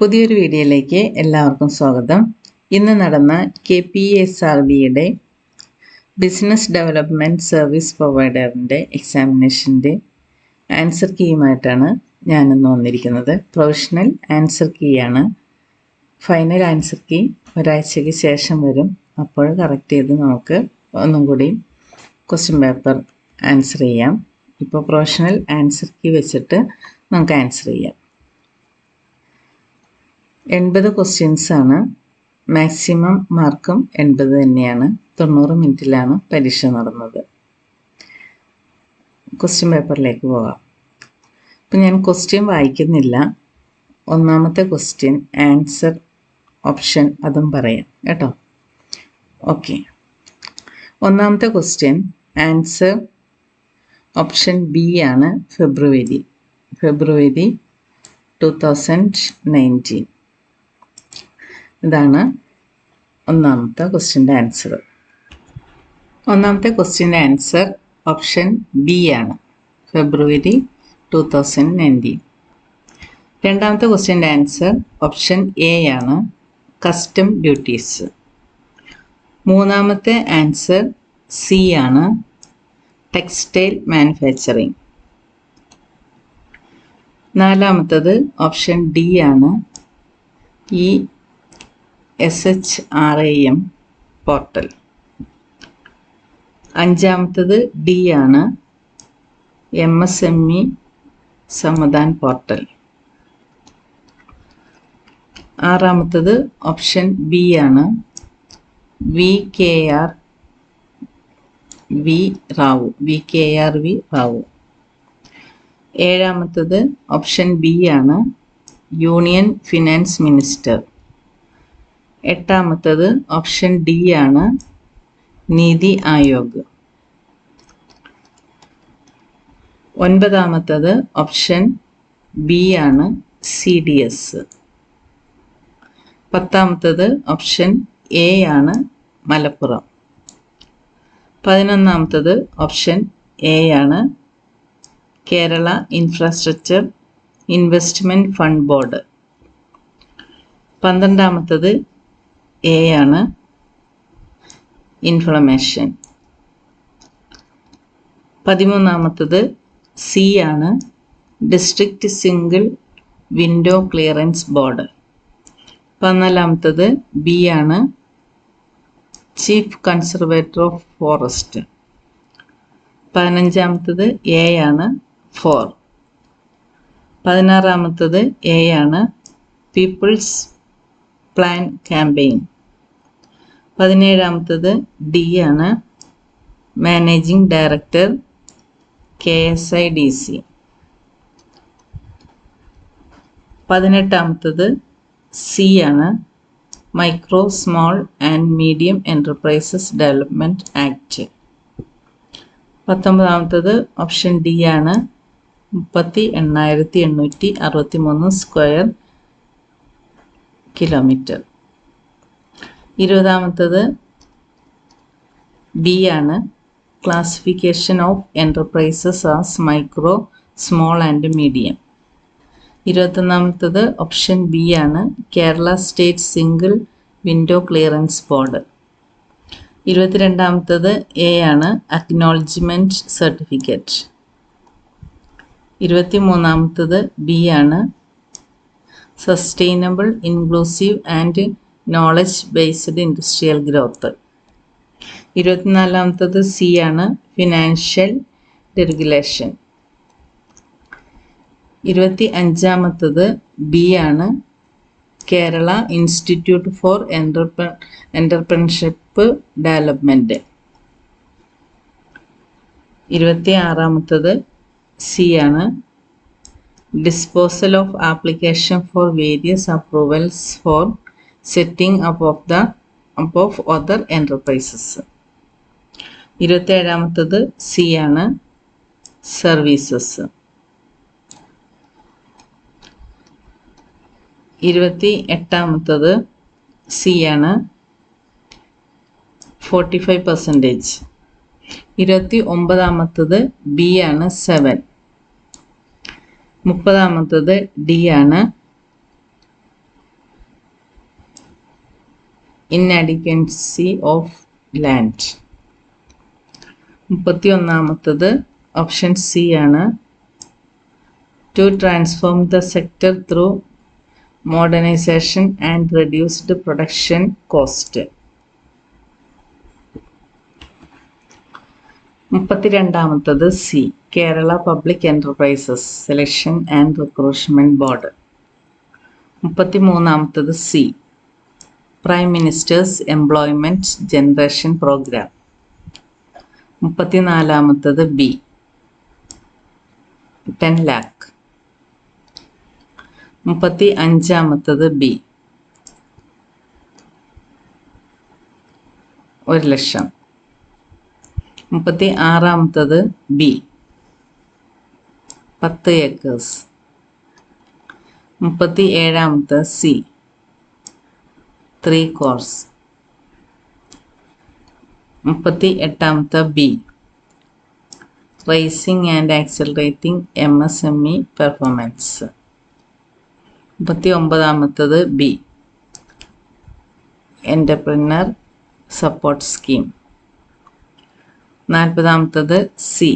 പുതിയൊരു വീഡിയോയിലേക്ക് എല്ലാവർക്കും സ്വാഗതം. ഇന്ന് നടന്ന KPSRBയുടെ ബിസിനസ് ഡെവലപ്മെൻറ്റ് സർവീസ് പ്രൊവൈഡറിൻ്റെ എക്സാമിനേഷൻ്റെ ആൻസർ കീയുമായിട്ടാണ് ഞാനിന്ന് വന്നിരിക്കുന്നത്. പ്രൊവിഷണൽ ആൻസർ കീയാണ്. ഫൈനൽ ആൻസർ കീ ഒരാഴ്ചയ്ക്ക് ശേഷം വരും. അപ്പോൾ കറക്റ്റ് ചെയ്ത് നമുക്ക് ഒന്നും കൂടി ക്വസ്റ്റ്യൻ പേപ്പർ ആൻസർ ചെയ്യാം. ഇപ്പോൾ പ്രൊവിഷണൽ ആൻസർ കീ വെച്ചിട്ട് നമുക്ക് ആൻസർ ചെയ്യാം. 80 ക്വസ്റ്റ്യൻസാണ്. മാക്സിമം മാർക്കും 80 തന്നെയാണ്. 90 മിനിറ്റിലാണ് പരീക്ഷ നടന്നത്. ക്വസ്റ്റ്യൻ പേപ്പറിലേക്ക് പോകാം. ഇപ്പം ഞാൻ ക്വസ്റ്റ്യൻ വായിക്കുന്നില്ല. ഒന്നാമത്തെ ക്വസ്റ്റ്യൻ ആൻസർ ഓപ്ഷൻ അതും പറയാം കേട്ടോ. ഓക്കെ, ഒന്നാമത്തെ ക്വസ്റ്റ്യൻ ആൻസർ ഓപ്ഷൻ ബി ആണ്. ഫെബ്രുവരി 2019. ഇതാണ് ഒന്നാമത്തെ ക്വസ്റ്റ്യൻ്റെ ആൻസർ. ഒന്നാമത്തെ ക്വസ്റ്റ്യൻ്റെ ആൻസർ ഓപ്ഷൻ ബി ആണ്, ഫെബ്രുവരി 2019. രണ്ടാമത്തെ ക്വസ്റ്റ്യൻ്റെ ആൻസർ ഓപ്ഷൻ എ ആണ്, കസ്റ്റം ഡ്യൂട്ടീസ്. മൂന്നാമത്തെ ആൻസർ സി ആണ്, ടെക്സ്റ്റൈൽ മാനുഫാക്ചറിങ്. നാലാമത്തത് ഓപ്ഷൻ ഡി ആണ്, SHRIM പോർട്ടൽ. അഞ്ചാമത്തത് ഡി ആണ്, MSME സമാധാൻ പോർട്ടൽ. ആറാമത്തത് ഓപ്ഷൻ ബി ആണ്, VKRV റാവു. ഏഴാമത്തത് ഓപ്ഷൻ ബി ആണ്, യൂണിയൻ ഫിനാൻസ് മിനിസ്റ്റർ. എട്ടാമത്തത് ഓപ്ഷൻ ഡി ആണ്, നീതി ആയോഗ്. ഒൻപതാമത്തത് ഓപ്ഷൻ ബി ആണ്, CDS. പത്താമത്തത് ഓപ്ഷൻ എ ആണ്, മലപ്പുറം. 11ാമത്തത് ഓപ്ഷൻ എ ആണ്, Kerala infrastructure investment fund board. 12ാമത്തത് എ ആണ്, ഇൻഫ്ലമേഷൻ. 13ാമത്തത് സി ആണ്, district single window clearance board. 14ാമത്തത് ബി ആണ്, ചീഫ് കൺസർവേറ്റർ ഓഫ് ഫോറസ്റ്റ്. 15ാമത്തത് എ ആണ്, 4. 16ാമത്തത് എ ആണ്, പീപ്പിൾസ് പ്ലാൻ ക്യാമ്പയിൻ. 17ാമത്തത് ഡി ആണ്, മാനേജിംഗ് ഡയറക്ടർ KSIDC. 18ാമത്തത് സി ആണ്, micro small and medium enterprises development act. 19ാമത്തത് ഓപ്ഷൻ ഡി ആണ്, 38,863 സ്ക്വയർ കിലോമീറ്റർ. 20ാമത്തത് ബി ആണ്, classification of enterprises as micro small and medium. 21ാമത്തത് ഓപ്ഷൻ ബി ആണ്, Kerala state single window clearance board. 22ാമത്തത് A ആണ്, acknowledgement certificate. 23ാമത്തത് B ആണ്, sustainable inclusive and knowledge based industrial growth. 24ാമത്തത് C ആണ്, ഫിനാൻഷ്യൽ റെഗുലേഷൻ. 25ാമത്തത് ബി ആണ്, Kerala institute for entrepreneurship development. 26ാമത്തത് സി ആണ്, disposal of application for various approvals for setting up of other enterprises. 27ാമത്തത് C ആണ്, സർവീസസ്. 28ാമത്തത് സി ആണ്, 45%. 29ാമത്തത് ബി ആണ്, 7. 30ാമത്തത് ഡി ആണ്, inadequacy of land. 31ാമത്തത് ഓപ്ഷൻ സി ആണ്. To transform the sector through modernization and reduced production cost. 32ാമത്തത് C, Kerala public enterprises selection and recruitment board. 33ാമത്തത് C, prime minister's employment generation programme. 34ാമത്തത് ബി, 10 lakh. 35ാമത്തത് B, 1,00,000. 36ാമത്തത് B, 10 acres. 37ാമത്തത് C, 3 crores. 38ാമത്തത് B, raising and accelerating MSME performance. 39ാമത്തത് B, entrepreneur support scheme. 40ാമത്തത് C,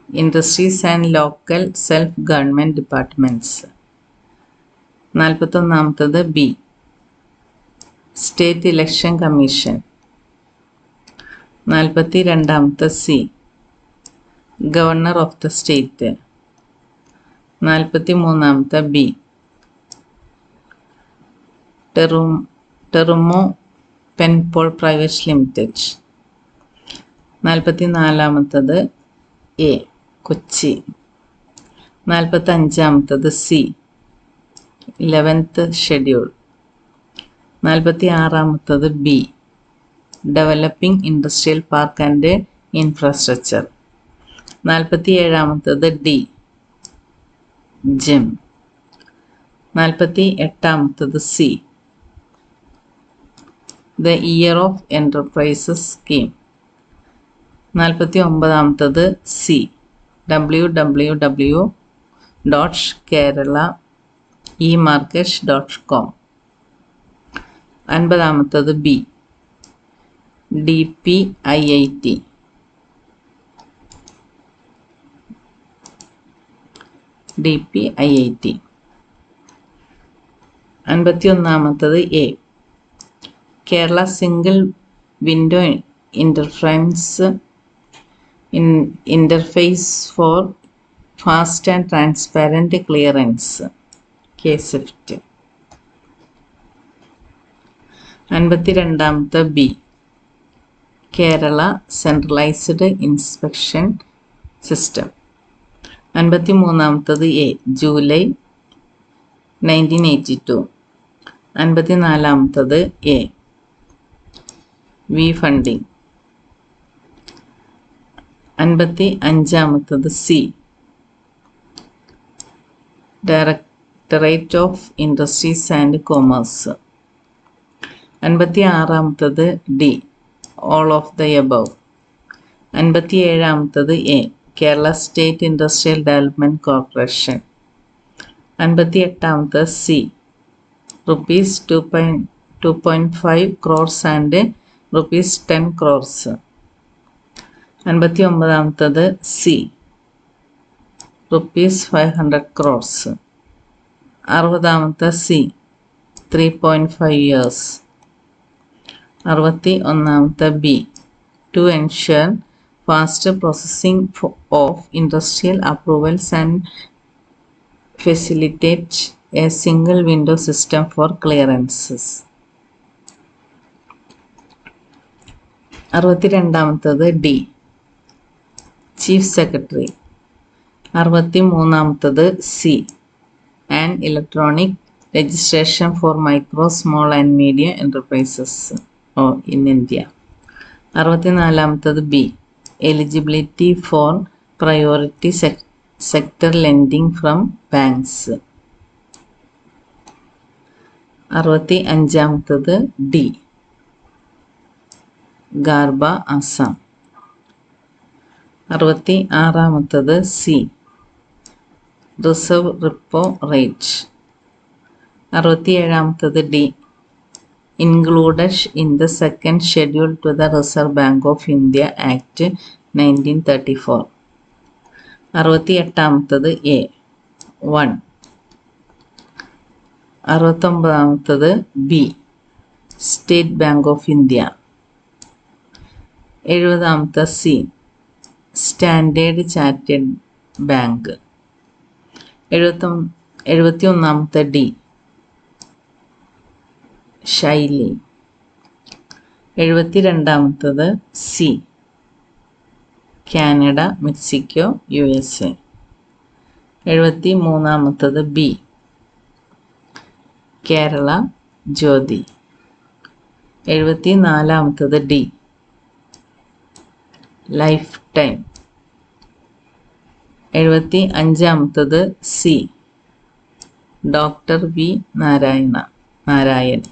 industries and local self government departments. 41ാമത്തത് B, state election commission. 42ാമത്തത് C, governor of the state. 43ാമത്തത് B, Terumo Penpol private limited. 44ാമത്തത് A, Kochi. 45ാമത്തത് C, 11th schedule. 46ാമത്തത് B, developing industrial park and infrastructure. 47ാമത്തത് D, GeM. 48ാമത്തത് C, the year of enterprises scheme. 49ാമത്തത് C, www.keralaemarket.com. 50ാമത്തത് B, DPIIT. 51ാമത്തത് A, Kerala single window interface for fast and transparent clearance, KSFT. 52ാമത്തത് B, Kerala centralised inspection system. 53ാമത്തത് A, July 1982. 54ാമത്തത് A, V funding. 55ാമത്തത് C, directorate of industries and commerce. 56ാമത്തത് D, all of the above. 57ാമത്തത് A, Kerala state industrial development corporation. 58ാമത്തത് C, rupees 2.5 crores and rupees 10 crores. 59ാമത്തത് C, rupees 500 crores. 60ാമത്തത് C, 3.5 years. 61ാമത്തത് B, to ensure faster processing of industrial approvals and facilitate a single window system for clearances. 62ാമത്തത് D, chief secretary. 63ാമത്തത് C, an electronic registration for micro small and medium enterprises in India. 64ാമത്തത് B, eligibility for priority sector lending from banks. 65ാമത്തത് D, Garba Assam. 66ാമത്തത് C, reserve repo rate. 67ാമത്തത് D, included in the second schedule to the Reserve Bank of India Act 1934. 68ാമത്തത് A 1. 69ാമത്തത് B state bank of India. 70ാമത്തെ C standard chartered bank. 71ാമത്തെ D ശൈലി. 72ാമത്തത് C Canada, Mexico, USA. 73ാമത്തത് B Kerala Jyothi. 74ാമത്തത് D life time. 75ാമത്തത് C doctor V Narayan.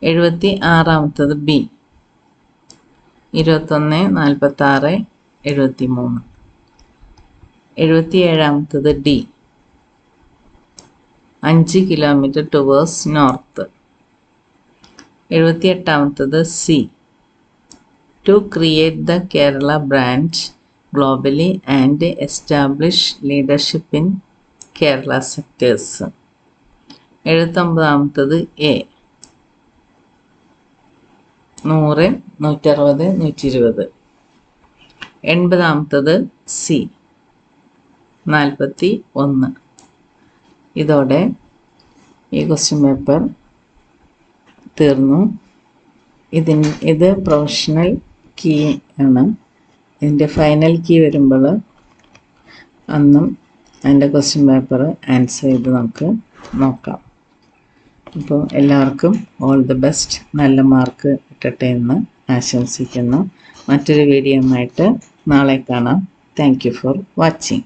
76ാമത്തത് ബി 21, 46, 73. 77ാമത്തത് ഡി 5 കിലോമീറ്റർ ടുവേഴ്സ് നോർത്ത്. 78ാമത്തത് C to create the Kerala branch globally and establish leadership in Kerala sectors. 79ാമത്തത് എ 100, 160, 120. 80ാമത്തത് സി 41. ഇതോടെ ഈ ക്വസ്റ്റ്യൻ പേപ്പർ തീർന്നു. ഇത് പ്രൊഫഷണൽ കീ ആണ്. ഇതിൻ്റെ ഫൈനൽ കീ വരുമ്പോൾ അന്നും അതിൻ്റെ ക്വസ്റ്റ്യൻ പേപ്പർ ആൻസർ ചെയ്ത് നമുക്ക് നോക്കാം. അപ്പോൾ എല്ലാവർക്കും ഓൾ ദി ബെസ്റ്റ്, നല്ല മാർക്ക് കിട്ടട്ടെ എന്ന് ആശംസിക്കുന്നു. മറ്റൊരു വീഡിയോയുമായിട്ട് നാളെ കാണാം. Thank you for watching.